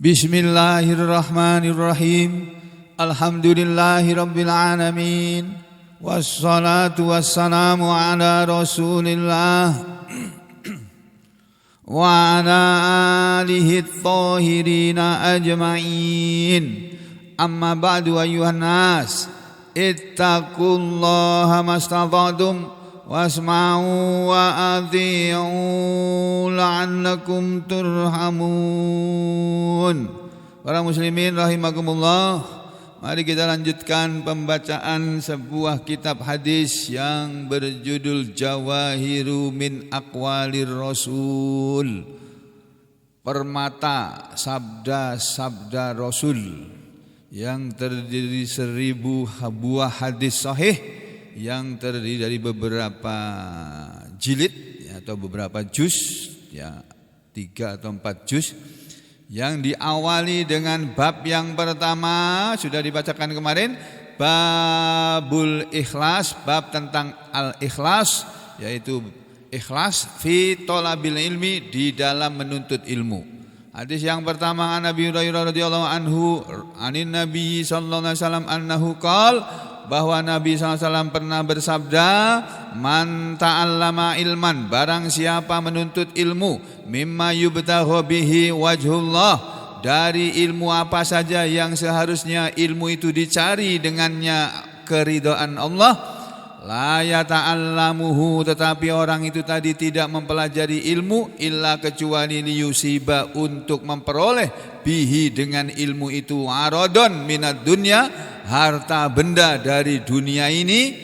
Bismillahirrahmanirrahim. Alhamdulillahirabbil alamin. Wassalatu wassalamu ala Rasulillah wa ala alihi at-tahirin ajma'in. Amma ba'du ayyuhan nas, ittaqullaha mastata'tum wasma'u wa athi'u la'allakum turhamun. Para muslimin rahimakumullah, mari kita lanjutkan pembacaan sebuah kitab hadis yang berjudul Jawahiru min Aqwalir Rasul, permata sabda-sabda Rasul, yang terdiri 1000 buah hadis sahih yang terdiri dari beberapa jilid atau beberapa juz, 3 atau 4 juz, yang diawali dengan bab yang pertama sudah dibacakan kemarin, babul ikhlas, bab tentang al-ikhlas, yaitu ikhlas fi thalabil ilmi, di dalam menuntut ilmu. Hadis yang pertama, an Abi Hurairah radhiyallahu anhu anin Nabi sallallahu alaihi wasallam annahu qala, bahwa Nabi SAW pernah bersabda, man ta'allama ilman, barang siapa menuntut ilmu, mimma yubtagha bihi wajhullah, dari ilmu apa saja yang seharusnya ilmu itu dicari dengannya keridhaan Allah, la yata'allamuhu, tetapi orang itu tadi tidak mempelajari ilmu, illa kecuali liyusiba, untuk memperoleh, bihi dengan ilmu itu, aradon minad dunya, harta benda dari dunia ini.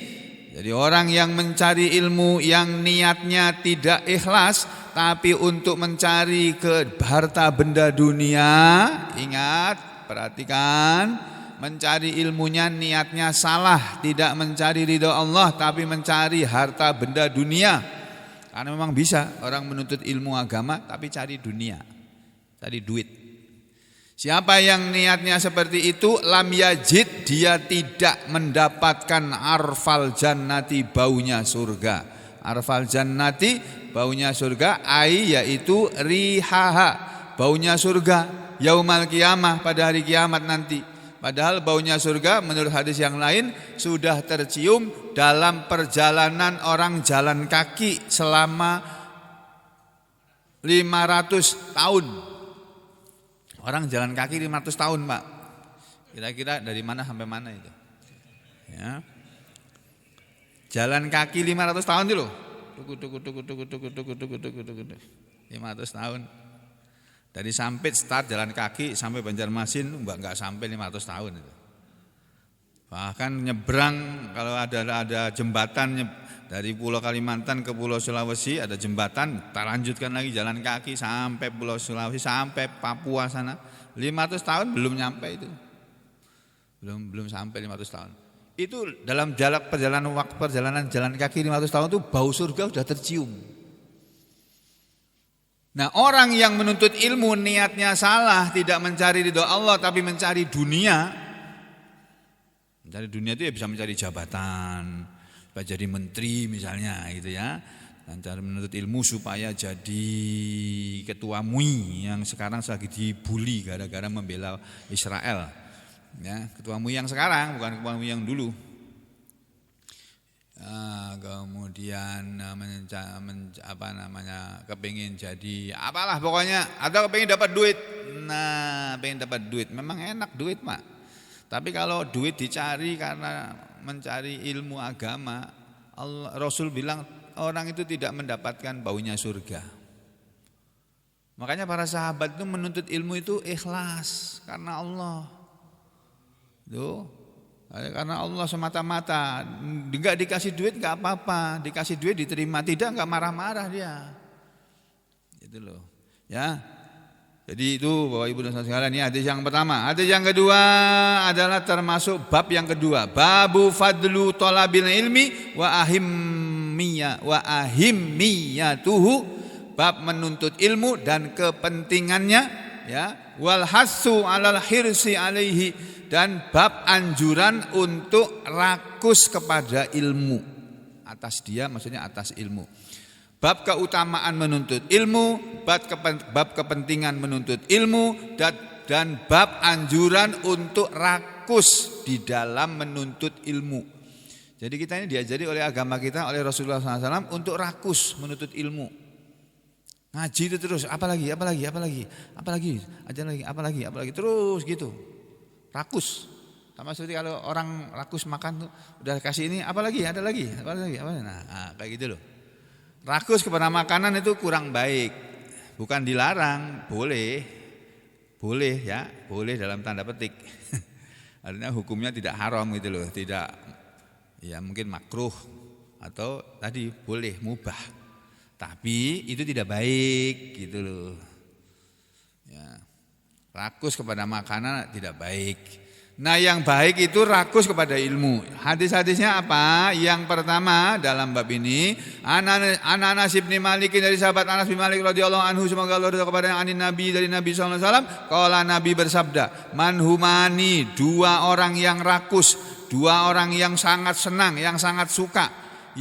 Jadi orang yang mencari ilmu yang niatnya tidak ikhlas, tapi untuk mencari ke harta benda dunia, ingat, perhatikan, mencari ilmunya niatnya salah, tidak mencari ridho Allah tapi mencari harta benda dunia. Karena memang bisa orang menuntut ilmu agama tapi cari dunia, cari duit. Siapa yang niatnya seperti itu, lam yajid, dia tidak mendapatkan arfal jannati, baunya surga. Arfal jannati, baunya surga, yaitu rihaha, baunya surga, yaumal qiyamah, pada hari kiamat nanti. Padahal baunya surga menurut hadis yang lain sudah tercium dalam perjalanan orang jalan kaki selama 500 tahun. Orang jalan kaki 500 tahun, Pak. Kira-kira dari mana sampai mana itu? Ya. Jalan kaki 500 tahun itu loh. 500 tahun. Dari Sampit start jalan kaki sampai Banjarmasin enggak sampai 500 tahun itu. Bahkan nyebrang, kalau ada jembatan dari Pulau Kalimantan ke Pulau Sulawesi, ada jembatan, kita lanjutkan lagi jalan kaki sampai Pulau Sulawesi, sampai Papua sana. 500 tahun belum nyampe itu. Belum sampai 500 tahun. Itu dalam perjalanan jalan kaki 500 tahun itu bau surga sudah tercium. Nah, orang yang menuntut ilmu niatnya salah, tidak mencari ridho Allah tapi mencari dunia. Mencari dunia itu ya bisa mencari jabatan, supaya jadi menteri misalnya gitu ya. Dan cara menuntut ilmu supaya jadi ketua MUI yang sekarang lagi dibully gara-gara membela Israel. Ya, ketua MUI yang sekarang, bukan ketua MUI yang dulu. Kemudian kepingin jadi apalah pokoknya, atau kepingin dapat duit. Nah, pengen dapat duit, memang enak duit, Pak. Tapi kalau duit dicari karena mencari ilmu agama, Rasul bilang orang itu tidak mendapatkan baunya surga. Makanya para sahabat itu menuntut ilmu itu ikhlas karena Allah. Tuh. Karena Allah semata-mata, enggak dikasih duit enggak apa-apa, dikasih duit diterima, tidak enggak marah-marah dia. Itu loh. Ya. Jadi itu Bapak Ibu dan saudara sekalian, ini hadis yang pertama. Hadis yang kedua adalah termasuk bab yang kedua, babu fadlu thalabil ilmi wa ahimmiyatuhu, bab menuntut ilmu dan kepentingannya, ya, wal hasu alal hirsi alaihi, dan bab anjuran untuk rakus kepada ilmu atas dia, maksudnya atas ilmu. Bab keutamaan menuntut ilmu, bab kepentingan menuntut ilmu, dan dan bab anjuran untuk rakus di dalam menuntut ilmu. Jadi kita ini diajari oleh agama kita, oleh Rasulullah SAW untuk rakus menuntut ilmu. Ngaji itu terus, apalagi, terus gitu. Rakus. Sama seperti kalau orang rakus makan tuh, udah kasih ini, apalagi. Nah, kayak gitu loh. Rakus kepada makanan itu kurang baik. Bukan dilarang, boleh ya, boleh dalam tanda petik. Artinya hukumnya tidak haram gitu loh, tidak ya mungkin makruh atau tadi boleh mubah. Tapi itu tidak baik gitu loh. Ya. Rakus kepada makanan tidak baik. Nah, yang baik itu rakus kepada ilmu. Hadis-hadisnya apa? Yang pertama dalam bab ini, Anas bin Malik dari sahabat Anas bin Malik radhiyallahu anhu, semoga Allah ridha kepadanya, anin Nabi dari Nabi sallallahu alaihi wasallam, qala Nabi bersabda, manhumani, dua orang yang rakus, dua orang yang sangat senang, yang sangat suka,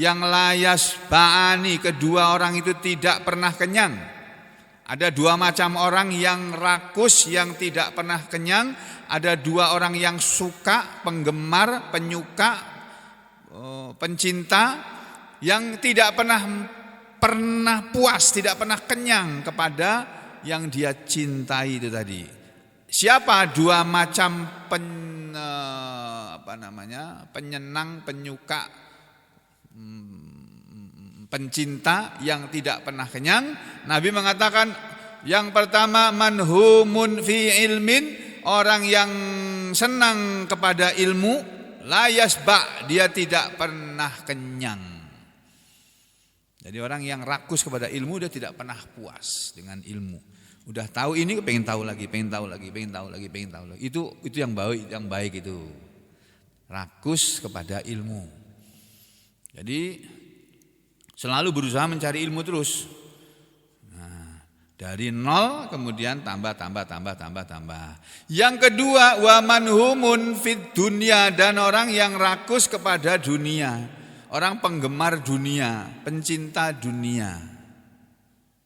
yang layas ba'ani, kedua orang itu tidak pernah kenyang. Ada dua macam orang yang rakus, yang tidak pernah kenyang. Ada dua orang yang suka, penggemar, penyuka, pencinta, yang tidak pernah puas, tidak pernah kenyang kepada yang dia cintai itu tadi. Siapa dua macam penyenang, penyuka, pencinta yang tidak pernah kenyang? Nabi mengatakan yang pertama, manhumun fi ilmin, orang yang senang kepada ilmu, la yasba, dia tidak pernah kenyang. Jadi orang yang rakus kepada ilmu, dia tidak pernah puas dengan ilmu. Udah tahu ini, pengen tahu lagi. Itu yang baik itu. Rakus kepada ilmu. Jadi selalu berusaha mencari ilmu terus. Nah, dari nol kemudian tambah. Yang kedua, wa manhumun fid dunya, dan orang yang rakus kepada dunia. Orang penggemar dunia, pencinta dunia.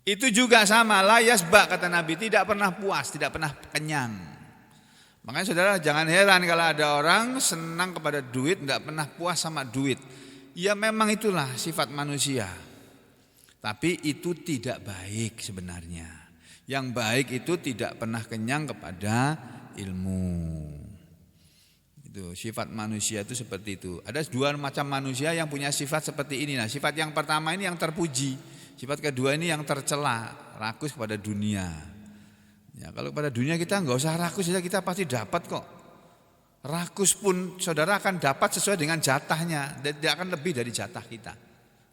Itu juga sama, la yasba, kata Nabi, tidak pernah puas, tidak pernah kenyang. Makanya saudara jangan heran kalau ada orang senang kepada duit, tidak pernah puas sama duit. Ya memang itulah sifat manusia. Tapi itu tidak baik sebenarnya. Yang baik itu tidak pernah kenyang kepada ilmu. Itu sifat manusia itu seperti itu. Ada dua macam manusia yang punya sifat seperti ini. Nah, sifat yang pertama ini yang terpuji. Sifat kedua ini yang tercela, rakus kepada dunia. Ya, kalau pada dunia kita enggak usah rakus, kita pasti dapat kok. Rakus pun saudara akan dapat sesuai dengan jatahnya, tidak akan lebih dari jatah kita.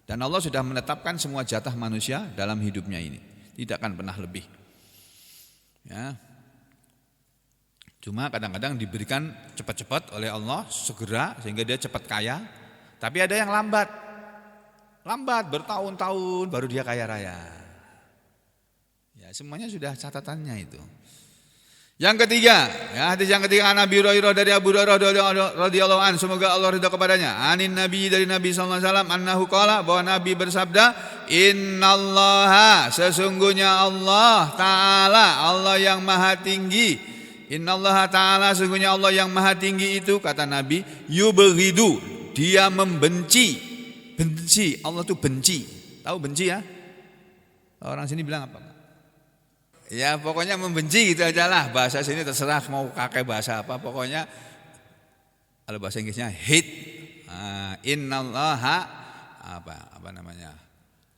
Dan Allah sudah menetapkan semua jatah manusia dalam hidupnya ini, tidak akan pernah lebih. Ya. Cuma kadang-kadang diberikan cepat-cepat oleh Allah, segera sehingga dia cepat kaya. Tapi ada yang lambat bertahun-tahun baru dia kaya raya. Ya, semuanya sudah catatannya itu. Yang ketiga, ya, hadis yang ketiga, Nabi Hurairah dari Abu Hurairah radhiyallahu anhu, semoga Allah ridha kepadanya, anin Nabi dari Nabi sallallahu alaihi wasallam, annahu qala, bahwa Nabi bersabda, innallaha, sesungguhnya Allah taala, Allah yang maha tinggi, innallaha taala, sesungguhnya Allah yang maha tinggi itu, kata Nabi, yubghidu, dia membenci. Allah tuh benci. Tahu benci ya? Orang sini bilang apa? Ya pokoknya membenci gitu aja lah. Bahasa sini terserah mau pakai bahasa apa. Pokoknya kalau bahasa Inggrisnya hate. Innallaha apa namanya?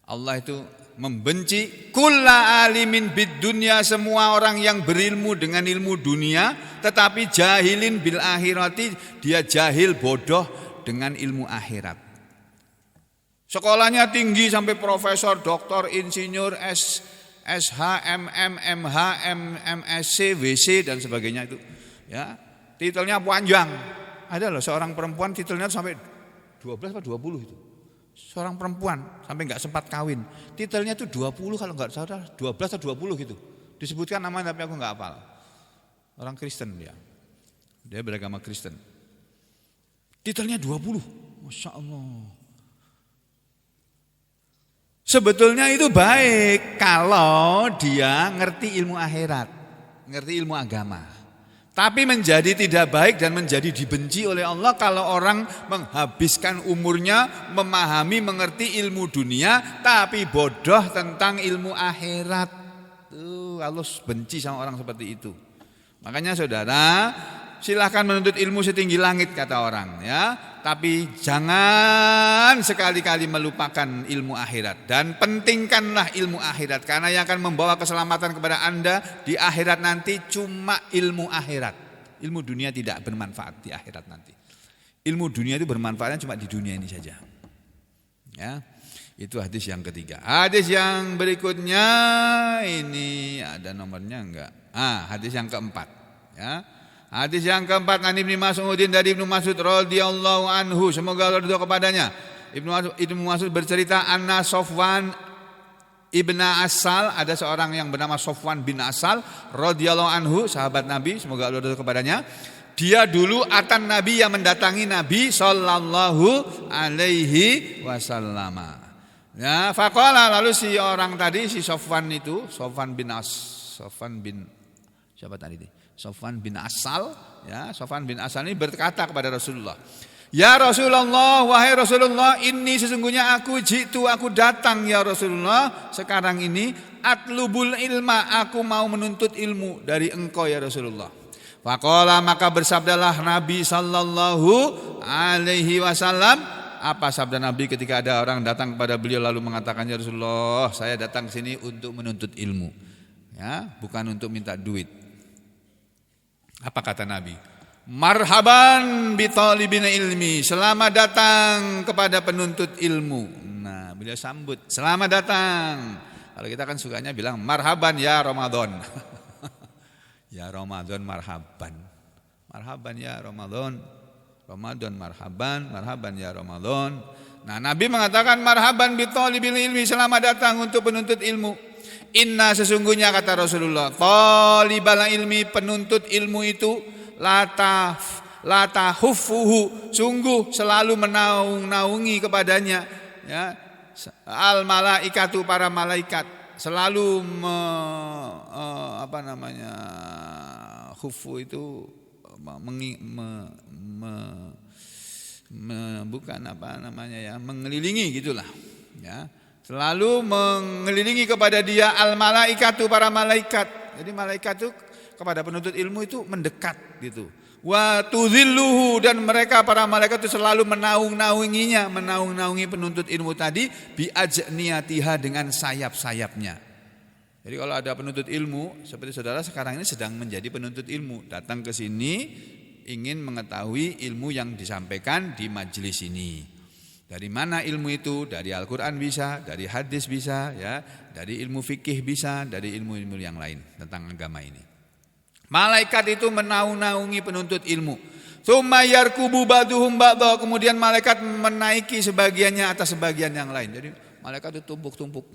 Allah itu membenci kulla alimin bid dunya, semua orang yang berilmu dengan ilmu dunia, tetapi jahilin bil akhirati, dia jahil bodoh dengan ilmu akhirat. Sekolahnya tinggi sampai profesor, doktor, insinyur, SH, MH, MSc, WC dan sebagainya itu. Ya, titelnya panjang. Ada loh seorang perempuan titelnya sampai 12 atau 20 itu. Seorang perempuan sampai enggak sempat kawin. Titelnya itu 20 kalau enggak salah, 12 atau 20 gitu. Disebutkan namanya tapi aku enggak hafal. Orang Kristen dia. Dia beragama Kristen. Titelnya 20. Masya Allah. Sebetulnya itu baik kalau dia ngerti ilmu akhirat. ngerti ilmu agama. Tapi menjadi tidak baik dan menjadi dibenci oleh Allah kalau orang menghabiskan umurnya memahami, mengerti ilmu dunia tapi bodoh tentang ilmu akhirat. Tuh, Allah benci sama orang seperti itu. Makanya saudara, silahkan menuntut ilmu setinggi langit kata orang ya, tapi jangan sekali-kali melupakan ilmu akhirat dan pentingkanlah ilmu akhirat karena yang akan membawa keselamatan kepada Anda di akhirat nanti cuma ilmu akhirat. Ilmu dunia tidak bermanfaat di akhirat nanti. Ilmu dunia itu bermanfaatnya cuma di dunia ini saja. Ya. Itu hadis yang ketiga. Hadis yang berikutnya ini ada nomornya enggak? Hadis yang keempat ya. Hadis yang keempat an Ibnu Mas'udin dari Ibnu Mas'ud radhiyallahu anhu, semoga Allah ridha kepadanya. Ibnu Mas'ud bercerita anna Sofwan ibn Asal, ada seorang yang bernama Sofwan bin Asal radhiyallahu anhu, sahabat Nabi, semoga Allah ridha kepadanya. Dia dulu atan Nabi yang mendatangi Nabi sallallahu alaihi wasallam. Ya, faqala, lalu si orang tadi si Sofwan itu, Sofwan bin siapa tadi itu? Sofwan bin Asal, ya, Sofwan bin Asal ini berkata kepada Rasulullah, "Ya Rasulullah, wahai Rasulullah, ini sesungguhnya aku datang ya Rasulullah sekarang ini atlubul ilma, aku mau menuntut ilmu dari engkau ya Rasulullah." Faqala, maka bersabdalah Nabi sallallahu alaihi wasallam, apa sabda Nabi ketika ada orang datang kepada beliau lalu mengatakan, "Ya Rasulullah, saya datang ke sini untuk menuntut ilmu." Ya, bukan untuk minta duit. Apa kata Nabi? Marhaban bi talibin ilmi, selamat datang kepada penuntut ilmu. Nah, beliau sambut, selamat datang. Kalau kita kan sukanya bilang marhaban ya Ramadan. Ya Ramadan marhaban. Marhaban ya Ramadan. Ramadan marhaban, marhaban ya Ramadan. Nah, Nabi mengatakan marhaban bi talibin ilmi, selamat datang untuk penuntut ilmu. Inna, sesungguhnya kata Rasulullah, talibal ilmi, penuntut ilmu itu lata hufuhu, sungguh selalu menaungi kepadanya ya, al malaikatu, para malaikat selalu hufu itu mengelilingi gitulah ya. Selalu mengelilingi kepada dia al malaikatu, para malaikat. Jadi malaikat itu kepada penuntut ilmu itu mendekat gitu. Wa tuzilluhu, dan mereka para malaikat itu selalu menaungi penuntut ilmu tadi bi ajniyatiha, dengan sayap-sayapnya. Jadi kalau ada penuntut ilmu seperti saudara sekarang ini sedang menjadi penuntut ilmu, datang ke sini ingin mengetahui ilmu yang disampaikan di majelis ini. Dari mana ilmu itu? Dari Al-Quran bisa, dari hadis bisa, ya, dari ilmu fikih bisa, dari ilmu-ilmu yang lain tentang agama ini. Malaikat itu menaungi penuntut ilmu. Tsumma yarkubu ba'duhum ba'dha, kemudian malaikat menaiki sebagiannya atas sebagian yang lain. Jadi malaikat itu tumpuk-tumpuk.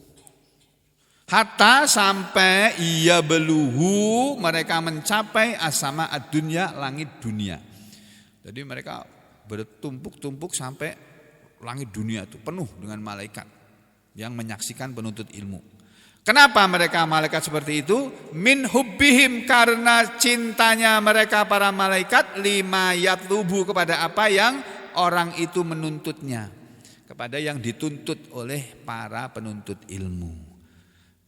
Hatta sampai ia beluhu, mereka mencapai asama ad-dunya, langit dunia. Jadi mereka bertumpuk-tumpuk sampai langit dunia itu penuh dengan malaikat yang menyaksikan penuntut ilmu. Kenapa mereka malaikat seperti itu? Min hubbihim, karena cintanya mereka para malaikat lima yatlubu, kepada apa yang orang itu menuntutnya, kepada yang dituntut oleh para penuntut ilmu.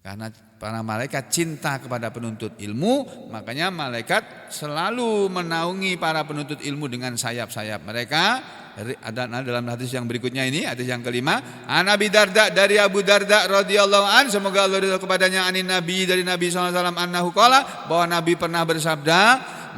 Karena para malaikat cinta kepada penuntut ilmu, makanya malaikat selalu menaungi para penuntut ilmu dengan sayap-sayap mereka. Ada dalam hadis yang berikutnya ini, hadis yang kelima, An Abi Darda, dari Abu Darda radhiyallahu an, semoga Allah ridha kepadanya, anin Nabi, dari Nabi sallallahu alaihi wasallam, annahu qala, bahwa Nabi pernah bersabda,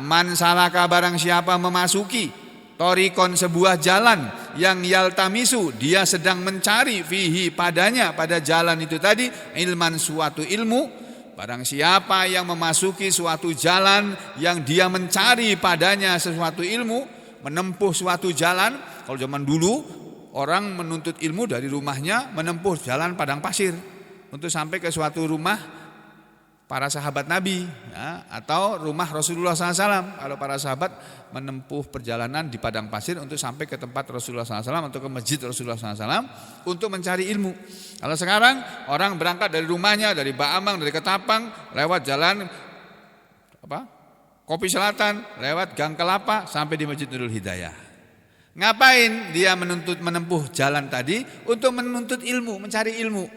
man salaka, barang siapa memasuki torikon, sebuah jalan, yang yaltamisu, dia sedang mencari, fihi, padanya, pada jalan itu tadi, ilman, suatu ilmu. Barang siapa yang memasuki suatu jalan yang dia mencari padanya sesuatu ilmu, menempuh suatu jalan. Kalau zaman dulu orang menuntut ilmu dari rumahnya menempuh jalan padang pasir untuk sampai ke suatu rumah para sahabat Nabi, ya, atau rumah Rasulullah SAW. Kalau para sahabat menempuh perjalanan di padang pasir untuk sampai ke tempat Rasulullah SAW atau ke masjid Rasulullah SAW untuk mencari ilmu. Kalau sekarang orang berangkat dari rumahnya, dari Baamang, dari Ketapang, lewat jalan Kopi Selatan, lewat Gang Kelapa sampai di Masjid Nurul Hidayah. Ngapain dia menempuh jalan tadi? Untuk menuntut ilmu, mencari ilmu.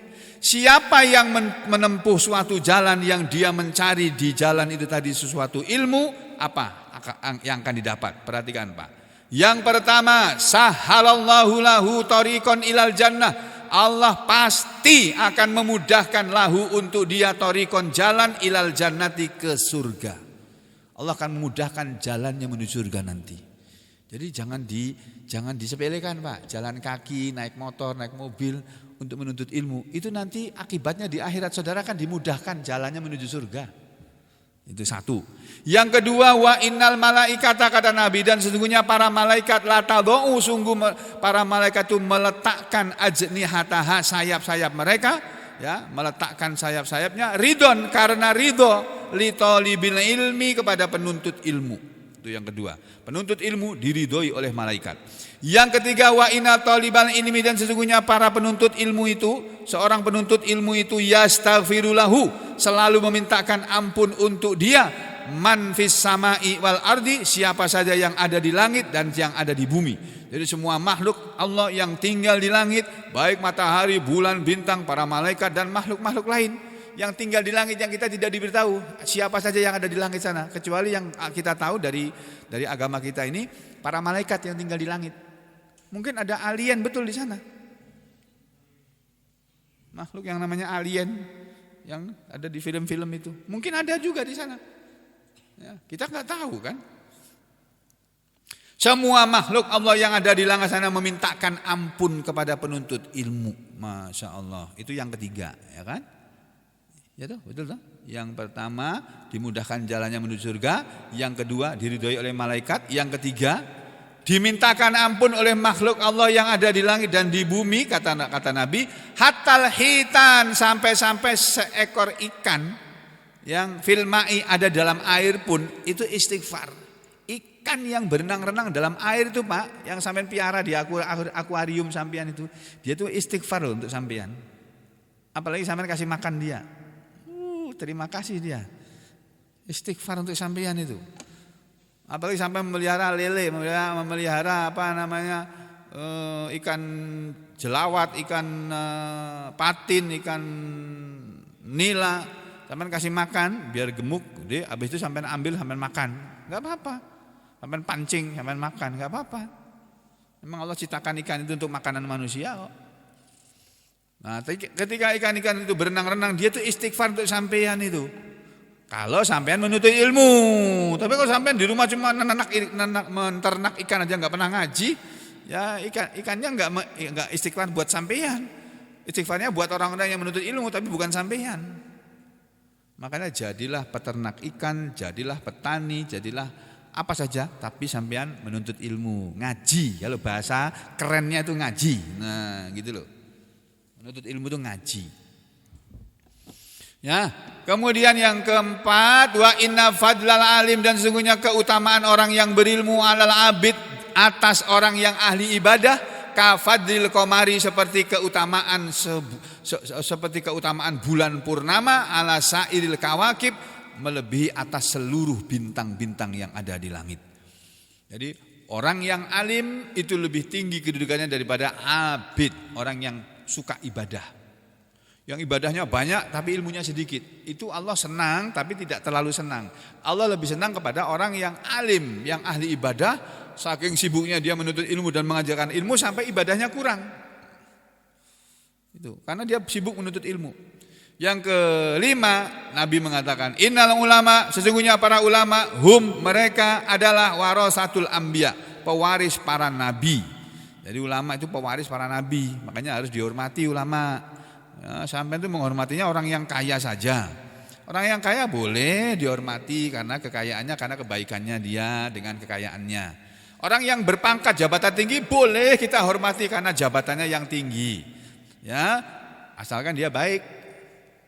Siapa yang menempuh suatu jalan yang dia mencari di jalan itu tadi sesuatu ilmu, apa yang akan didapat? Perhatikan Pak. Yang pertama, sahalallahu lahu tariqan ilal jannah. Allah pasti akan memudahkan lahu untuk dia tariqan, jalan ilal jannati, ke surga. Allah akan memudahkan jalannya menuju surga nanti. Jadi jangan disepelekan Pak. Jalan kaki, naik motor, naik mobil untuk menuntut ilmu, itu nanti akibatnya di akhirat saudara kan dimudahkan jalannya menuju surga. Itu satu. Yang kedua, wa innal malaikata, kata Nabi, dan sesungguhnya para malaikat la tadau, sungguh para malaikat itu meletakkan ajnihataha, sayap-sayap mereka, ya, meletakkan sayap-sayapnya ridon, karena ridho li talibil ilmi, kepada penuntut ilmu. Itu yang kedua. Penuntut ilmu diridhoi oleh malaikat. Yang ketiga, wa inna talibal ilmi, dan sesungguhnya para penuntut ilmu itu, seorang penuntut ilmu itu yastaghfirulahu, selalu memintakan ampun untuk dia, man fis samai wal ardi, siapa saja yang ada di langit dan yang ada di bumi. Jadi semua makhluk Allah yang tinggal di langit, baik matahari, bulan, bintang, para malaikat dan makhluk-makhluk lain yang tinggal di langit yang kita tidak diberitahu siapa saja yang ada di langit sana, kecuali yang kita tahu dari agama kita ini, para malaikat yang tinggal di langit. Mungkin ada alien betul di sana, makhluk yang namanya alien yang ada di film-film itu, mungkin ada juga di sana, ya, kita nggak tahu kan. Semua makhluk Allah yang ada di langit sana memintakan ampun kepada penuntut ilmu. Masya Allah. Itu yang ketiga, ya kan? Ya toh, betul toh? Yang pertama dimudahkan jalannya menuju surga, yang kedua diridhoi oleh malaikat, yang ketiga dimintakan ampun oleh makhluk Allah yang ada di langit dan di bumi, kata Nabi, hatal hitan, sampai seekor ikan yang filmai, ada dalam air pun itu istighfar. Ikan yang berenang-renang dalam air itu Pak, yang sampean piara di akuarium sampean itu, dia itu istighfar loh untuk sampean. Apalagi sampean kasih makan dia. Terima kasih dia. Istighfar untuk sampean itu. Apalagi sampai memelihara lele, memelihara ikan jelawat, ikan patin, ikan nila. Sampean kasih makan biar gemuk, gede, habis itu sampean ambil, sampean makan. Enggak apa-apa. Sampean pancing, sampean makan, enggak apa-apa. Memang Allah ciptakan ikan itu untuk makanan manusia kok. Nah, ketika ikan-ikan itu berenang-renang, dia tuh istighfar untuk sampean itu. Kalau sampean menuntut ilmu, tapi kalau sampean di rumah cuma menternak ikan aja nggak pernah ngaji, ya ikannya nggak istighfar buat sampean. Istighfarnya buat orang-orang yang menuntut ilmu, tapi bukan sampean. Makanya jadilah peternak ikan, jadilah petani, jadilah apa saja, tapi sampean menuntut ilmu, ngaji. Kalau bahasa kerennya itu ngaji. Nah, gitu loh. Menuntut ilmu itu ngaji. Ya, kemudian yang keempat, wa inna fadlal alim, dan sesungguhnya keutamaan orang yang berilmu alal abid, atas orang yang ahli ibadah, ka fadlil qamari, seperti keutamaan bulan purnama, ala sairil kawakib, melebihi atas seluruh bintang-bintang yang ada di langit. Jadi orang yang alim itu lebih tinggi kedudukannya daripada abid, orang yang suka ibadah. Yang ibadahnya banyak tapi ilmunya sedikit. Itu Allah senang tapi tidak terlalu senang. Allah lebih senang kepada orang yang alim, yang ahli ibadah, saking sibuknya dia menuntut ilmu dan mengajarkan ilmu sampai ibadahnya kurang. Itu karena dia sibuk menuntut ilmu. Yang kelima, Nabi mengatakan, innal ulama, sesungguhnya para ulama, hum, mereka adalah warasatul anbiya, pewaris para nabi. Jadi ulama itu pewaris para nabi, makanya harus dihormati ulama. Ya, sampai itu menghormatinya orang yang kaya saja. Orang yang kaya boleh dihormati karena kekayaannya, karena kebaikannya dia dengan kekayaannya. Orang yang berpangkat jabatan tinggi boleh kita hormati karena jabatannya yang tinggi. Ya, asalkan dia baik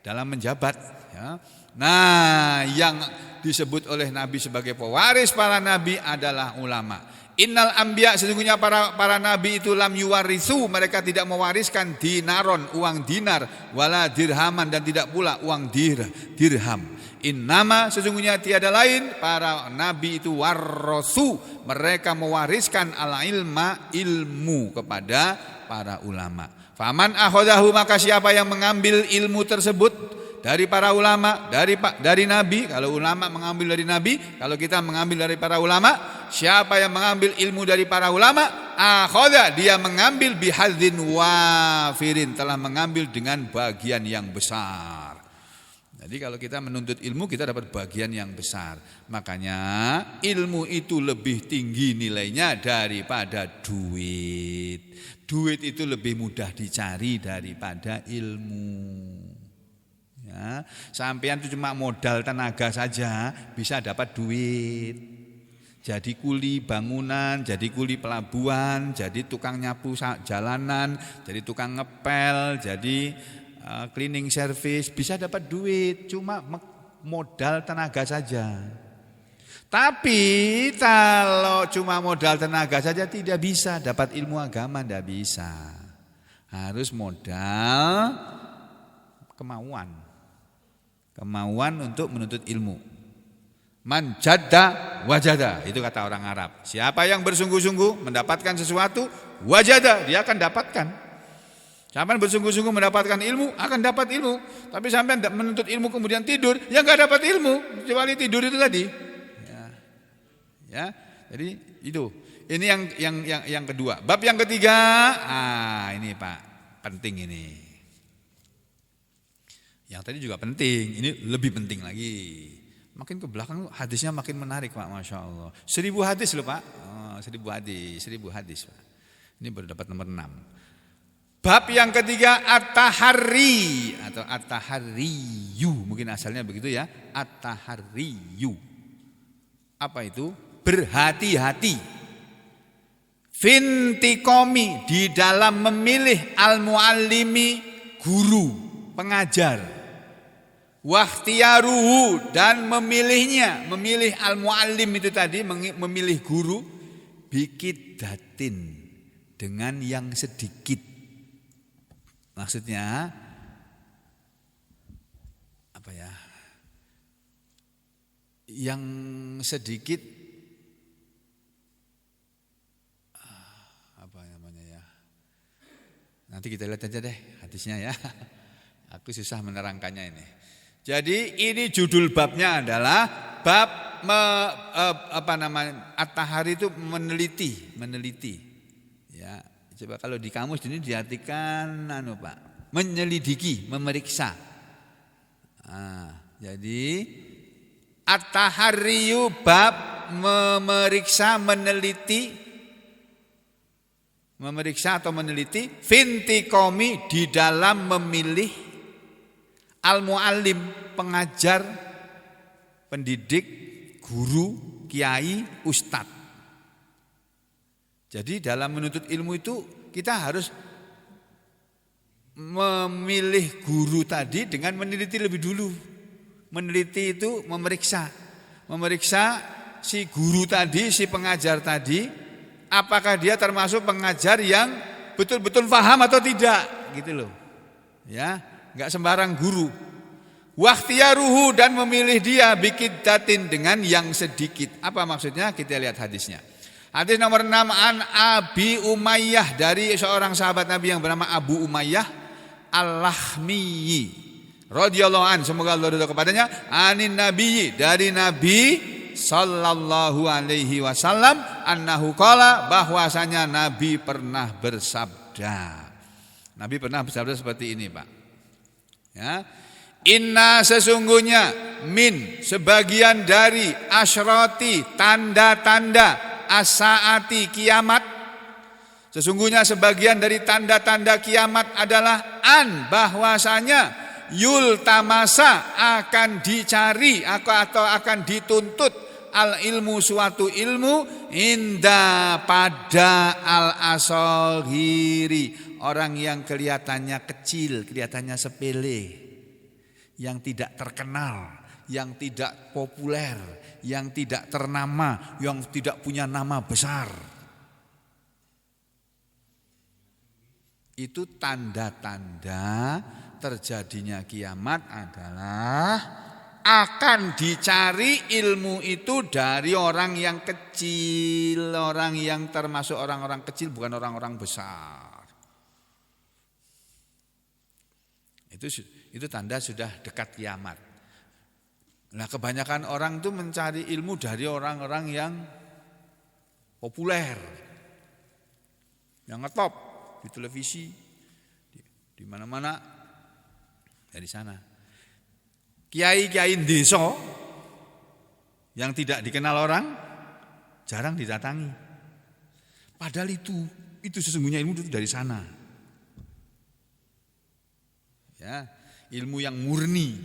dalam menjabat. Ya. Nah, yang disebut oleh Nabi sebagai pewaris para nabi adalah ulama. Innal anbiya, sesungguhnya para nabi itu lam yuwaritsu, mereka tidak mewariskan dinaron, uang dinar, wala dirhaman, dan tidak pula uang dirham. Innama, sesungguhnya tiada lain, para nabi itu warrasu, mereka mewariskan al ilma, ilmu kepada para ulama. Faman akhodahu, maka siapa yang mengambil ilmu tersebut dari para ulama, dari nabi, kalau ulama mengambil dari nabi, kalau kita mengambil dari para ulama, siapa yang mengambil ilmu dari para ulama, akhoda, dia mengambil bihadzin wafirin, telah mengambil dengan bagian yang besar. Jadi kalau kita menuntut ilmu, kita dapat bagian yang besar. Makanya ilmu itu lebih tinggi nilainya daripada duit. Duit itu lebih mudah dicari daripada ilmu. Ya, sampean itu cuma modal tenaga saja bisa dapat duit. Jadi kuli bangunan, jadi kuli pelabuhan, jadi tukang nyapu jalanan, jadi tukang ngepel, jadi cleaning service, bisa dapat duit, cuma modal tenaga saja. Tapi kalau cuma modal tenaga saja tidak bisa dapat ilmu agama, tidak bisa. Harus modal kemauan untuk menuntut ilmu. Man jadda wajada, itu kata orang Arab. Siapa yang bersungguh-sungguh mendapatkan sesuatu, wajada, dia akan dapatkan. Siapa yang bersungguh-sungguh mendapatkan ilmu, akan dapat ilmu. Tapi sampai menuntut ilmu kemudian tidur, ya enggak dapat ilmu, kecuali tidur itu tadi. Ya, jadi itu. Ini yang kedua. Bab yang ketiga, ini Pak, penting ini. Yang tadi juga penting, ini lebih penting lagi. Makin ke belakang hadisnya makin menarik Pak, Masya Allah. 1000 hadis loh Pak, 1000 hadis Pak. Ini baru dapat nomor 6. Bab yang ketiga, at-tahari atau at-tahariyu, mungkin asalnya begitu ya, at-tahariyu. Apa itu? Berhati-hati. Fintikomi, di dalam memilih al-muallimi, guru, pengajar. Wakhtiyaruhu, dan memilihnya, memilih al-muallim itu tadi, memilih guru, bikidatin, dengan yang sedikit. Maksudnya apa ya? Yang sedikit apa namanya ya? Nanti kita lihat aja deh hadisnya ya. Aku susah menerangkannya ini. Jadi ini judul babnya adalah bab at-tahari itu meneliti. Ya, coba kalau di kamus ini diartikan Pak, menyelidiki, memeriksa. Jadi at-tahariyu bab memeriksa, atau meneliti, fintikomi, di dalam memilih, al-muallim, pengajar, pendidik, guru, kiai, ustadz. Jadi dalam menuntut ilmu itu kita harus memilih guru tadi dengan meneliti lebih dulu. Meneliti itu memeriksa si guru tadi, si pengajar tadi, apakah dia termasuk pengajar yang betul-betul paham atau tidak, gitu loh. Ya, enggak sembarang guru. Wakhtiyaruhu, dan memilih dia bikidatin, dengan yang sedikit. Apa maksudnya? Kita lihat hadisnya. Hadis nomor 6, an Abi Umayyah, dari seorang sahabat Nabi yang bernama Abu Umayyah Al-Lahmi radhiyallahu an, semoga Allah ridha kepadanya, anin nabiyyi, dari Nabi sallallahu alaihi wasallam, annahu qala, bahwasanya Nabi pernah bersabda. Nabi pernah bersabda seperti ini, Pak. Ya. Inna, sesungguhnya, min, sebagian dari, asyrati, tanda-tanda, as-saati, kiamat. Sesungguhnya sebagian dari tanda-tanda kiamat adalah an, bahwasanya yul tamasa, akan dicari atau akan dituntut al ilmu, suatu ilmu, inda, pada al asghiri, orang yang kelihatannya kecil, kelihatannya sepele, yang tidak terkenal, yang tidak populer, yang tidak ternama, yang tidak punya nama besar. Itu tanda-tanda terjadinya kiamat adalah akan dicari ilmu itu dari orang yang kecil, orang yang termasuk orang-orang kecil, bukan orang-orang besar. Itu tanda sudah dekat kiamat. Nah, kebanyakan orang itu mencari ilmu dari orang-orang yang populer, yang ngetop di televisi, di mana-mana, dari sana. Kiai-kiai desa yang tidak dikenal orang jarang didatangi. Padahal itu sesungguhnya ilmu itu dari sana. Ya, ilmu yang murni,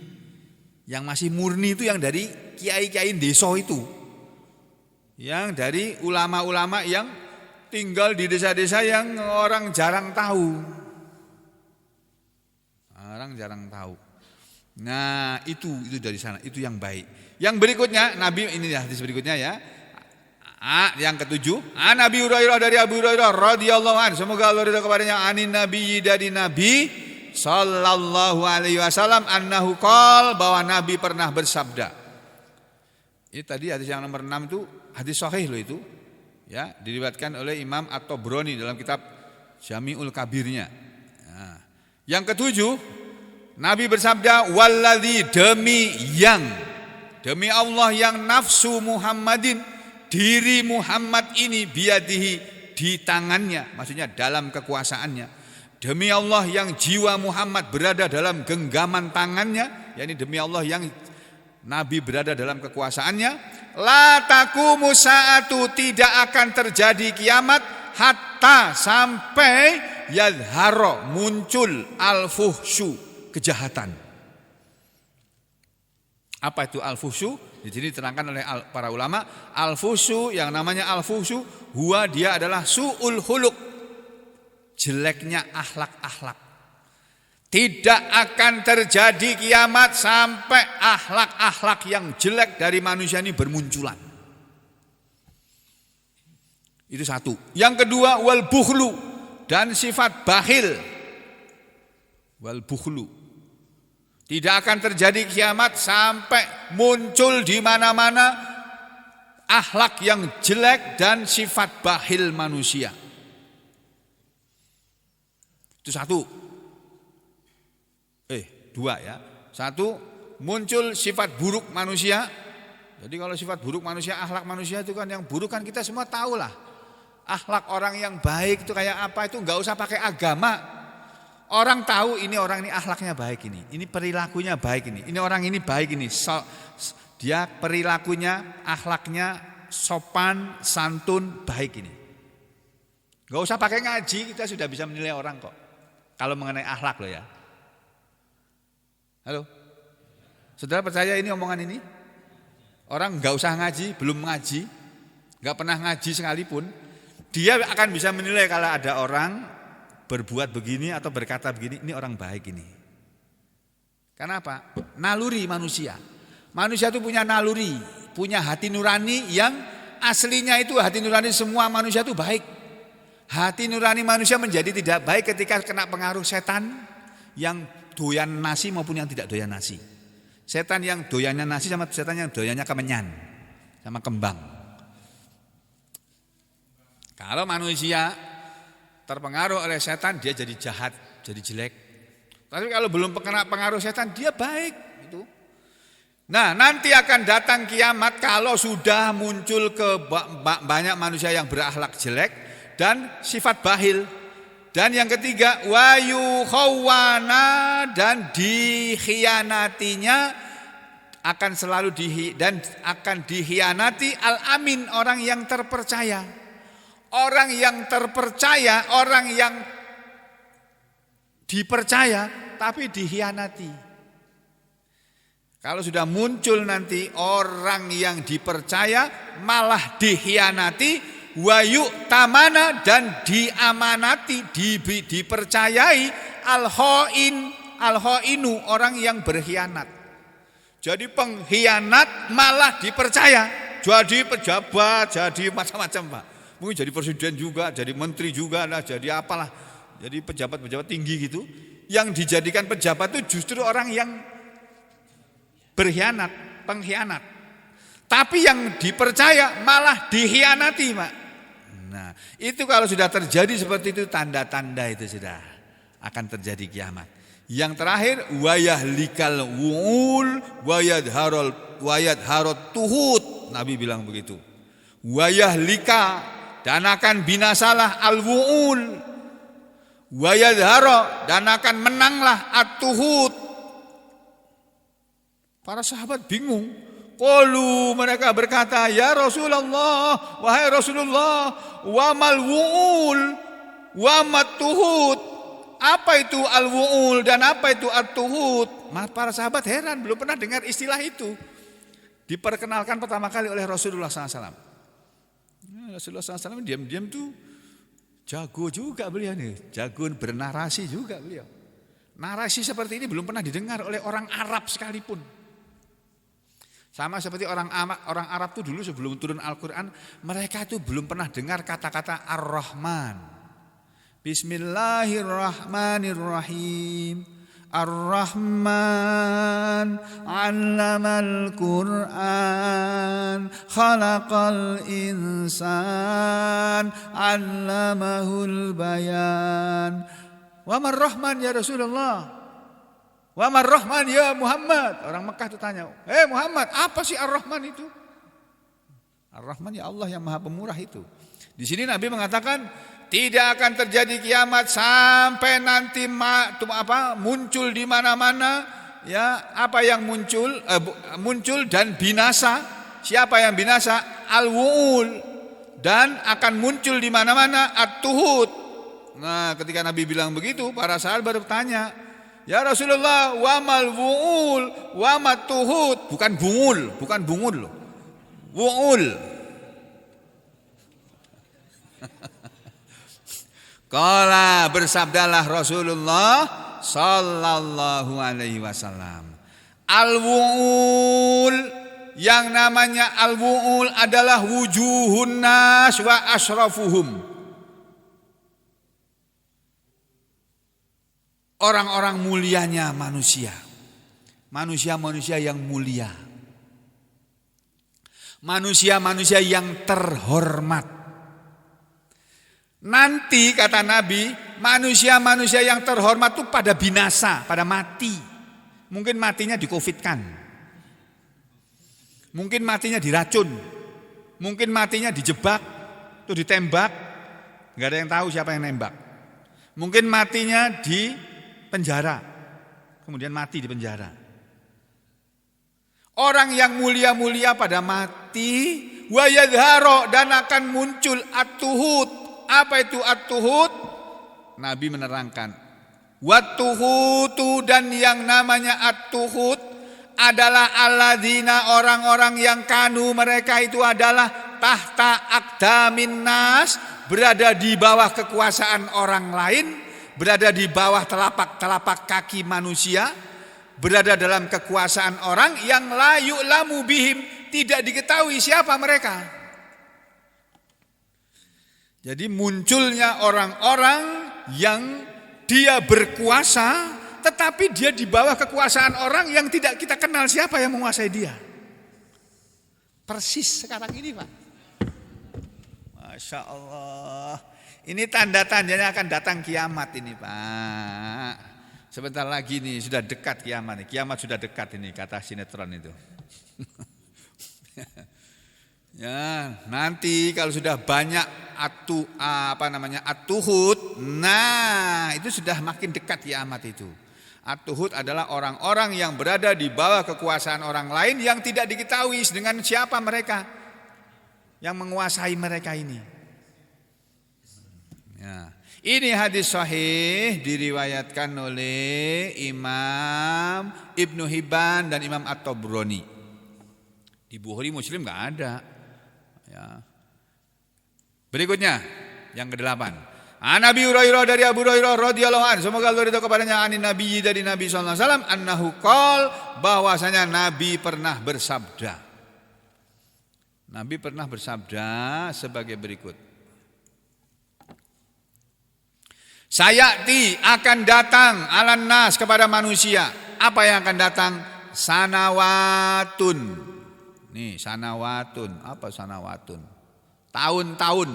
yang masih murni itu yang dari kiai-kiai desa itu, yang dari ulama-ulama yang tinggal di desa-desa yang orang jarang tahu. Orang jarang tahu. Nah, itu dari sana, itu yang baik. Yang berikutnya, Nabi ini ya, hadis berikutnya ya. Yang ketujuh, Nabi Hurairah dari Abu Hurairah radhiyallahu anhu, semoga Allah ridha kepadanya, anin Nabi dari Nabi sallallahu alaihi wasallam annahu qol, bahwa Nabi pernah bersabda. Ini tadi hadis yang nomor 6 itu hadis sahih loh itu. Ya, diriwayatkan oleh Imam At-Tabrani dalam kitab Jami'ul Kabirnya. Nah, yang ketujuh, Nabi bersabda, walladzi, demi Allah yang nafsu Muhammadin, diri Muhammad ini biadihi, di tangannya, maksudnya dalam kekuasaannya. Demi Allah yang jiwa Muhammad berada dalam genggaman tangannya, yakni demi Allah yang Nabi berada dalam kekuasaannya, la taqumu saatu, tidak akan terjadi kiamat hatta, sampai yadharo, muncul al-fuhsyu, kejahatan. Apa itu al-fuhsyu? Di sini diterangkan oleh para ulama, al-fuhsyu, yang namanya al-fuhsyu, huwa, dia adalah su'ul khuluq, jeleknya akhlak-akhlak. Tidak akan terjadi kiamat sampai akhlak-akhlak yang jelek dari manusia ini bermunculan. Itu satu. Yang kedua, wal bukhlu, dan sifat bakhil. Wal bukhlu. Tidak akan terjadi kiamat sampai muncul di mana-mana akhlak yang jelek dan sifat bakhil manusia. Itu satu. Dua ya. Satu, muncul sifat buruk manusia. Jadi kalau sifat buruk manusia, akhlak manusia itu kan yang buruk kan kita semua tahu lah. Akhlak orang yang baik itu kayak apa, itu enggak usah pakai agama. Orang tahu ini orang ini akhlaknya baik ini. Ini perilakunya baik ini. Ini orang ini baik ini. Dia perilakunya, akhlaknya sopan, santun, baik ini. Enggak usah pakai ngaji, kita sudah bisa menilai orang kok. Kalau mengenai akhlak loh ya. Halo, saudara percaya ini omongan ini? Orang gak usah ngaji, belum ngaji, gak pernah ngaji sekalipun, dia akan bisa menilai kalau ada orang berbuat begini atau berkata begini, ini orang baik ini. Kenapa? Naluri manusia. Manusia itu punya naluri, punya hati nurani yang aslinya itu hati nurani semua manusia itu baik. Hati nurani manusia menjadi tidak baik ketika kena pengaruh setan yang doyan nasi maupun yang tidak doyan nasi. Setan yang doyannya nasi sama setan yang doyannya kemenyan sama kembang. Kalau manusia terpengaruh oleh setan, dia jadi jahat, jadi jelek. Tapi kalau belum kena pengaruh setan, dia baik. Itu. Nah, nanti akan datang kiamat kalau sudah muncul ke banyak manusia yang berakhlak jelek dan sifat bakhil. Dan yang ketiga, wayu khawana, dan dikhianatinya akan selalu dan akan dikhianati al-amin, orang yang terpercaya. Orang yang terpercaya, orang yang dipercaya tapi dikhianati. Kalau sudah muncul nanti orang yang dipercaya malah dikhianati, wayu tamana, dan diamanati, dipercayai al-khainu, orang yang berkhianat. Jadi pengkhianat malah dipercaya. Jadi pejabat, jadi macam-macam Pak. Mungkin jadi presiden juga, jadi menteri juga, lah, jadi apalah. Jadi pejabat-pejabat tinggi gitu. Yang dijadikan pejabat itu justru orang yang berkhianat, pengkhianat. Tapi yang dipercaya malah dikhianati Pak. Nah itu kalau sudah terjadi seperti itu, tanda-tanda itu sudah akan terjadi kiamat. Yang terakhir, wayahlikal wu'ul wayadharot tuhut. Nabi bilang begitu. Wayahlika, dan akan binasalah al-wu'ul, wayadharo, dan akan menanglah at-tuhut. Para sahabat bingung. Qalu, mereka berkata, ya Rasulullah, wahai Rasulullah, wa mal wu'ul wa mat tuhut. Apa itu al-wu'ul dan apa itu at-tuhut? Para sahabat heran, belum pernah dengar istilah itu. Diperkenalkan pertama kali oleh Rasulullah SAW. Rasulullah SAW diam-diam tuh jago juga beliau nih, jago bernarasi juga beliau. Narasi seperti ini belum pernah didengar oleh orang Arab sekalipun. Sama seperti orang Arab tuh dulu sebelum turun Al-Quran, mereka tuh belum pernah dengar kata-kata Ar-Rahman. Bismillahirrahmanirrahim. Ar-Rahman 'allamal Qur'an, khalaqal insan, 'allamahul bayan. Wa mar Rahman ya Rasulullah? Wa mar Rahman ya Muhammad? Orang Mekah itu tanya, Muhammad, apa sih Ar-Rahman itu? Ar-Rahman ya Allah yang Maha Pemurah itu. Di sini Nabi mengatakan tidak akan terjadi kiamat sampai nanti muncul di mana-mana, ya, apa yang muncul dan binasa. Siapa yang binasa? Al-wu'ul, dan akan muncul di mana-mana at-tuhut. Nah, ketika Nabi bilang begitu, para sahabat bertanya, ya Rasulullah, wa mal wu'ul wa mat tuhut. Bukan bungul loh. Wu'ul. Qala, bersabdalah Rasulullah sallallahu alaihi wasallam, al-wu'ul, yang namanya al-wu'ul adalah wujuhun nas wa asrafuhum. Orang-orang mulianya manusia. Manusia-manusia yang mulia. Manusia-manusia yang terhormat. Nanti kata Nabi, manusia-manusia yang terhormat itu pada binasa, pada mati. Mungkin matinya di-COVID-kan. Mungkin matinya diracun. Mungkin matinya dijebak, itu ditembak. Enggak ada yang tahu siapa yang nembak. Mungkin matinya di penjara. Kemudian mati di penjara. Orang yang mulia-mulia pada mati, wa yadharo, dan akan muncul at-tuhut. Apa itu at-tuhut? Nabi menerangkan, wat-tuhutu, dan yang namanya at-tuhut adalah alladzina, orang-orang yang kanu, mereka itu adalah tahta aqdamin nas, berada di bawah kekuasaan orang lain, berada di bawah telapak kaki manusia, berada dalam kekuasaan orang yang la yu'lamu bihim, tidak diketahui siapa mereka. Jadi munculnya orang-orang yang dia berkuasa, tetapi dia di bawah kekuasaan orang yang tidak kita kenal siapa yang menguasai dia. Persis sekarang ini Pak. Masya Allah. Ini tanda-tandanya akan datang kiamat ini Pak. Sebentar lagi nih, sudah dekat kiamat nih. Kiamat sudah dekat ini, kata sinetron itu. Ya, nanti kalau sudah banyak at-tuhut, nah itu sudah makin dekat kiamat itu. At-tuhut adalah orang-orang yang berada di bawah kekuasaan orang lain yang tidak diketahui dengan siapa mereka yang menguasai mereka ini. Ya. Ini hadis sahih diriwayatkan oleh Imam Ibnu Hibban dan Imam At-Tabrani. Di Bukhari Muslim enggak ada. Ya. Berikutnya yang ke-8. Nabi Hurairah dari Abu Hurairah radhiyallahu anhu, semoga Allah ridho kepadanya, anin Nabi dari Nabi sallallahu alaihi wasallam, annahu qol, bahwasanya Nabi pernah bersabda. Nabi pernah bersabda sebagai berikut. Sayati akan datang alan nas kepada manusia. Apa yang akan datang? Sanawatun. Nih, sanawatun. Apa sanawatun? Tahun-tahun.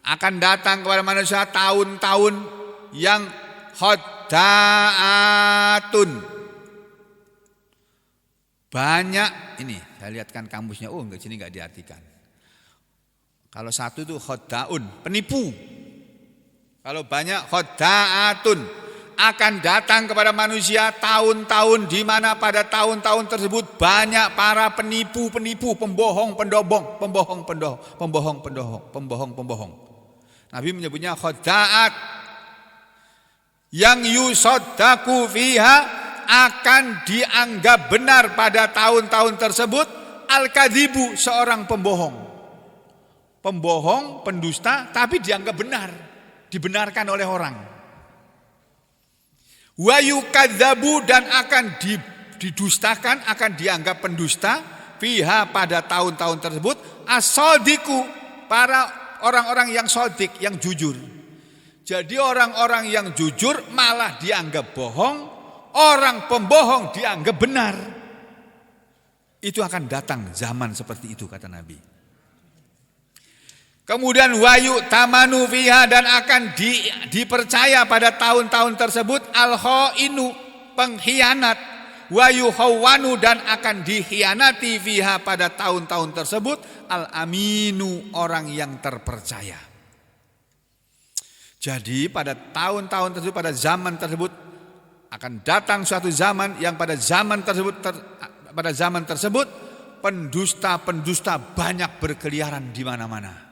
Akan datang kepada manusia tahun-tahun yang khoddaatun. Banyak, ini saya lihatkan kamusnya. Oh, enggak, sini enggak diartikan. Kalau satu itu khoddaun, penipu. Kalau banyak khoddaatun, akan datang kepada manusia tahun-tahun di mana pada tahun-tahun tersebut banyak para penipu-penipu, pembohong. Nabi menyebutnya khoddaat. Yang yusaddaku fiha, akan dianggap benar pada tahun-tahun tersebut al-kadzibu, seorang pembohong. Pembohong, pendusta, tapi dianggap benar. Dibenarkan oleh orang. Wa yukadzabu, dan akan didustakan, akan dianggap pendusta fiha pada tahun-tahun tersebut as-shadiqu, para orang-orang yang shadik, yang jujur. Jadi orang-orang yang jujur malah dianggap bohong, orang pembohong dianggap benar. Itu akan datang zaman seperti itu, kata Nabi. Kemudian wayu tamanu fiha, dan akan dipercaya pada tahun-tahun tersebut al-khainu, pengkhianat, wayu khawanu, dan akan dikhianati fiha pada tahun-tahun tersebut al-aminu, orang yang terpercaya. Jadi pada tahun-tahun tersebut, pada zaman tersebut akan datang suatu zaman yang pada zaman tersebut pendusta-pendusta banyak berkeliaran di mana-mana.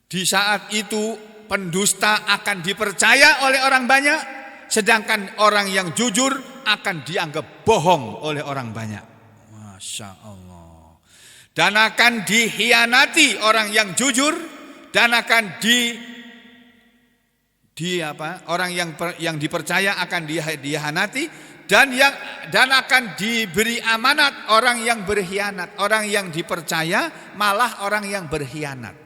Di saat itu pendusta akan dipercaya oleh orang banyak, sedangkan orang yang jujur akan dianggap bohong oleh orang banyak. Masya Allah. Dan akan dikhianati orang yang jujur, dan akan orang yang dipercaya akan dikhianati, dan akan diberi amanat orang yang berkhianat. Orang yang dipercaya malah orang yang berkhianat.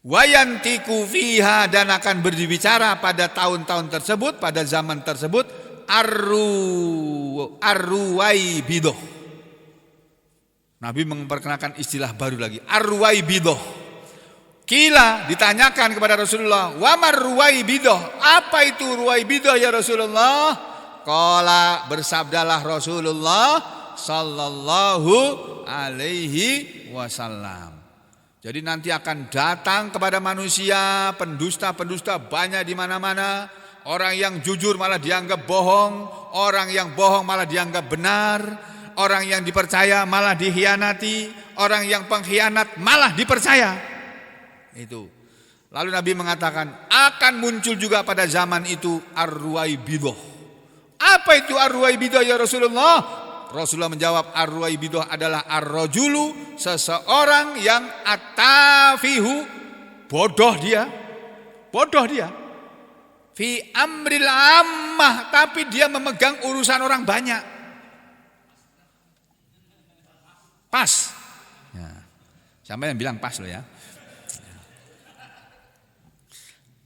Wayantiku fiha, dan akan berbicara pada tahun-tahun tersebut, pada zaman tersebut arruwaibidoh. Nabi memperkenalkan istilah baru lagi, arruwaibidoh. Kila, ditanyakan kepada Rasulullah, wa marruwaibidoh, apa itu ruwaibidoh ya Rasulullah? Qala, bersabdalah Rasulullah sallallahu alaihi wasallam. Jadi nanti akan datang kepada manusia pendusta-pendusta banyak di mana-mana. Orang yang jujur malah dianggap bohong, orang yang bohong malah dianggap benar, orang yang dipercaya malah dikhianati, orang yang pengkhianat malah dipercaya. Itu. Lalu Nabi mengatakan, akan muncul juga pada zaman itu ar-ruwaibidoh. Apa itu ar-ruwaibidoh ya Rasulullah? Rasulullah menjawab, ar-ruwaibidoh adalah ar-rajulu, seseorang yang atafihu, bodoh dia, fi amril ammah, tapi dia memegang urusan orang banyak. Pas. Ya. Siapa yang bilang pas lo ya?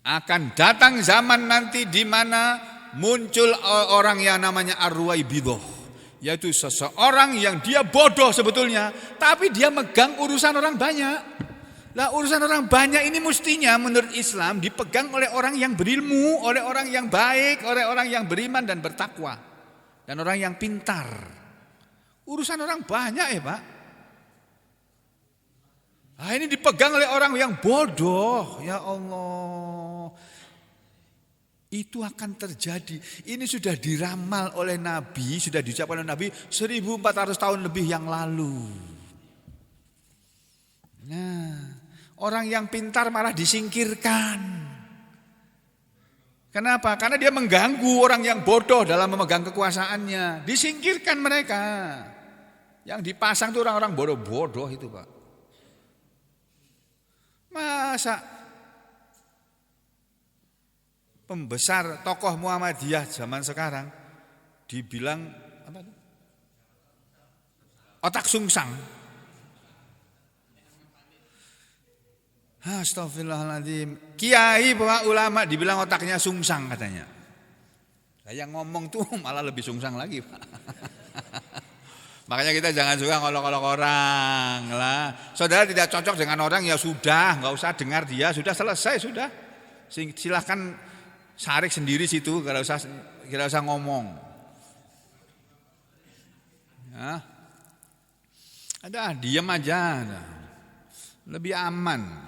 Akan datang zaman nanti di mana muncul orang yang namanya ar-ruwaibidoh. Yaitu seseorang yang dia bodoh sebetulnya, tapi dia megang urusan orang banyak. Lah urusan orang banyak ini mestinya menurut Islam dipegang oleh orang yang berilmu, oleh orang yang baik, oleh orang yang beriman dan bertakwa, dan orang yang pintar. Urusan orang banyak ya Pak. Nah, ini dipegang oleh orang yang bodoh. Ya Allah. Itu akan terjadi. Ini sudah diramal oleh Nabi, sudah diucapkan oleh Nabi 1400 tahun lebih yang lalu. Nah, orang yang pintar malah disingkirkan. Kenapa? Karena dia mengganggu orang yang bodoh dalam memegang kekuasaannya. Disingkirkan mereka. Yang dipasang itu orang-orang bodoh-bodoh itu Pak. Masa pembesar tokoh Muhammadiyah zaman sekarang dibilang apa? Otak sungsang. Astagfirullahaladzim. Kiai bawa ulama dibilang otaknya sungsang katanya. Yang ngomong tuh malah lebih sungsang lagi, Pak. Makanya kita jangan suka ngolok-ngolok orang lah. Saudara tidak cocok dengan orang ya sudah, nggak usah dengar dia, sudah selesai sudah. Silahkan sarik sendiri situ, nggak usah ngomong. Ya. Ada diam aja, lebih aman.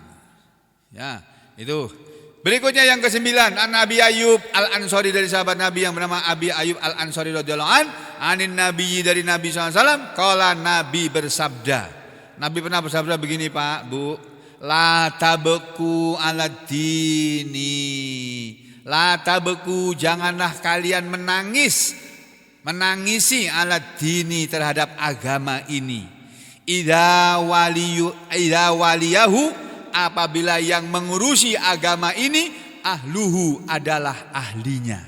Ya itu. Berikutnya yang ke-9, An-Nabi Ayyub Al-Ansari dari sahabat Nabi yang bernama Abi Ayyub Al-Ansari radhiyallahu anin Nabi dari Nabi SAW. Qala Nabi bersabda. Nabi pernah bersabda begini Pak, Bu. La tabku alad dini. La tabku, janganlah kalian menangisi alad dini terhadap agama ini. Idza waliyahu, apabila yang mengurusi agama ini ahluhu adalah ahlinya.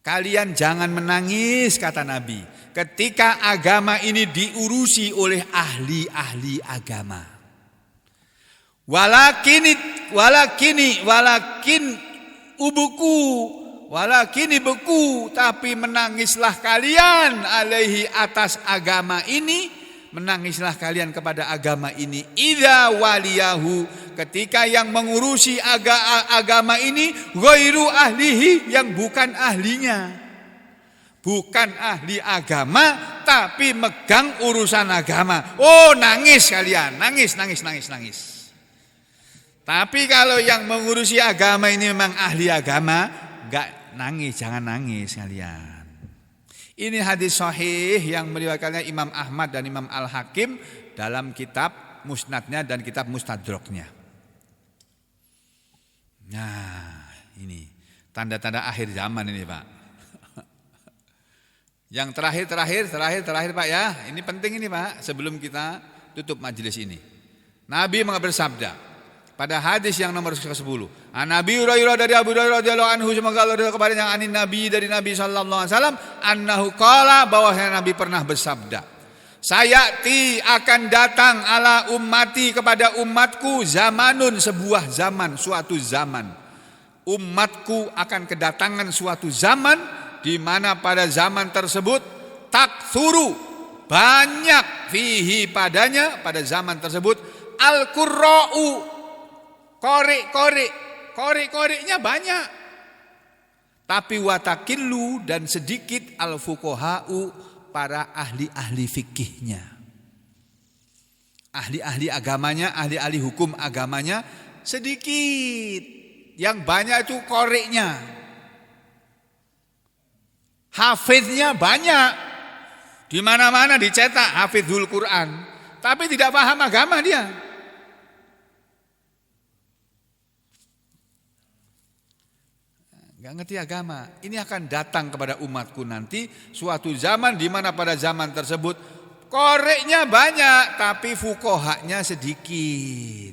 Kalian jangan menangis kata Nabi ketika agama ini diurusi oleh ahli-ahli agama. Walakin ibuku, tapi menangislah kalian alaihi atas agama ini. Menangislah kalian kepada agama ini. Idza waliyahu, ketika yang mengurusi agama ini ghairu ahlihi, yang bukan ahlinya. Bukan ahli agama tapi megang urusan agama. Oh, nangis kalian, nangis. Tapi kalau yang mengurusi agama ini memang ahli agama, enggak nangis, jangan nangis kalian. Ini hadis sahih yang meriwayatkannya Imam Ahmad dan Imam Al-Hakim dalam kitab Musnadnya dan kitab Mustadraknya. Nah, ini tanda-tanda akhir zaman ini, Pak. Yang terakhir Pak ya. Ini penting ini, Pak, sebelum kita tutup majelis ini. Nabi bersabda pada hadis yang nomor ke-10. Nabi Hurairah dari Abu Hurairah radhiyallahu anhu, semoga Allah ridha kepadanya, anin Nabi dari Nabi sallallahu alaihi wasallam, annahu qala, bahwasanya Nabi pernah bersabda, sayati akan datang ala ummati, kepada umatku, zamanun, sebuah zaman, suatu zaman. Umatku akan kedatangan suatu zaman di mana pada zaman tersebut taktsuru, banyak, fihi, padanya, pada zaman tersebut, al-qurra'u, korek-koreknya banyak. Tapi watakillu, dan sedikit al-fuqaha'u, para ahli-ahli fikihnya. Ahli-ahli agamanya, ahli-ahli hukum agamanya sedikit. Yang banyak itu koreknya. Hafiznya banyak. Di mana-mana dicetak hafizul Quran, tapi tidak paham agama dia. Gak ngerti agama. Ini akan datang kepada umatku nanti suatu zaman di mana pada zaman tersebut koreknya banyak tapi fuqahanya sedikit.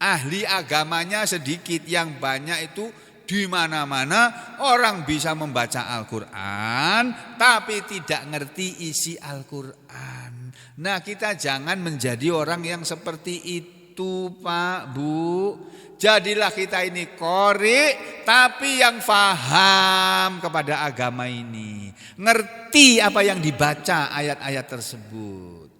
Ahli agamanya sedikit, yang banyak itu di mana-mana orang bisa membaca Al-Qur'an tapi tidak ngerti isi Al-Qur'an. Nah, kita jangan menjadi orang yang seperti itu, Pak, Bu. Jadilah kita ini qori, tapi yang faham kepada agama ini, ngerti apa yang dibaca ayat-ayat tersebut.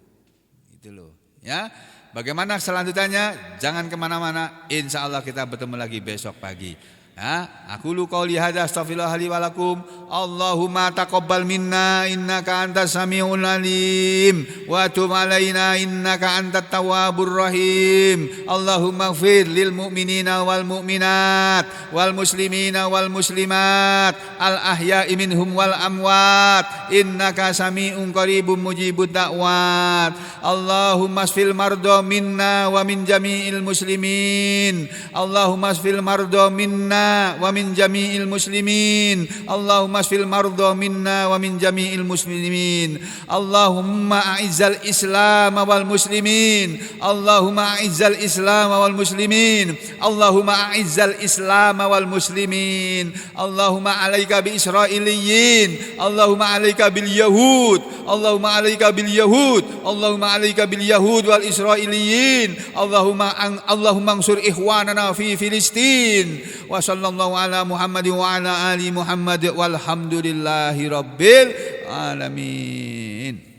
Itu loh, ya. Bagaimana selanjutnya? Jangan kemana-mana. Insya Allah kita bertemu lagi besok pagi. Ya, aku lu qauli hadza astaghfirullah li wa lakum. Allahumma taqabbal minna innaka antas samiul alim wa tub alaina innaka antat tawwabur rahim. Allahumma ighfir lil mu'minina wal mu'minat wal muslimina wal muslimat al ahya'i minhum wal amwat innaka sami'un qaribun mujibud da'wat. Allahumma asfil mardo minna wa min jami'il muslimin. Allahumma asfil mardo minna minna wa min jami'il muslimin. Allahumma shfil mardha minna wa min jami'il muslimin. Allahumma a'izzal Islam wal muslimin. Allahumma a'izzal Islam wal muslimin. Allahumma a'izzal Islam wal muslimin. Allahumma alaika bi Israiliyyin. Allahumma alaika bil Yahud. Allahumma alaika bil Yahud. Allahumma alaika bil Yahud wal Israiliyyin. Allahumma ansur ikhwanana fi Filistin. Wa sallallahu ala Muhammadin wa ala ali Muhammad walhamdulillahi rabbil alamin.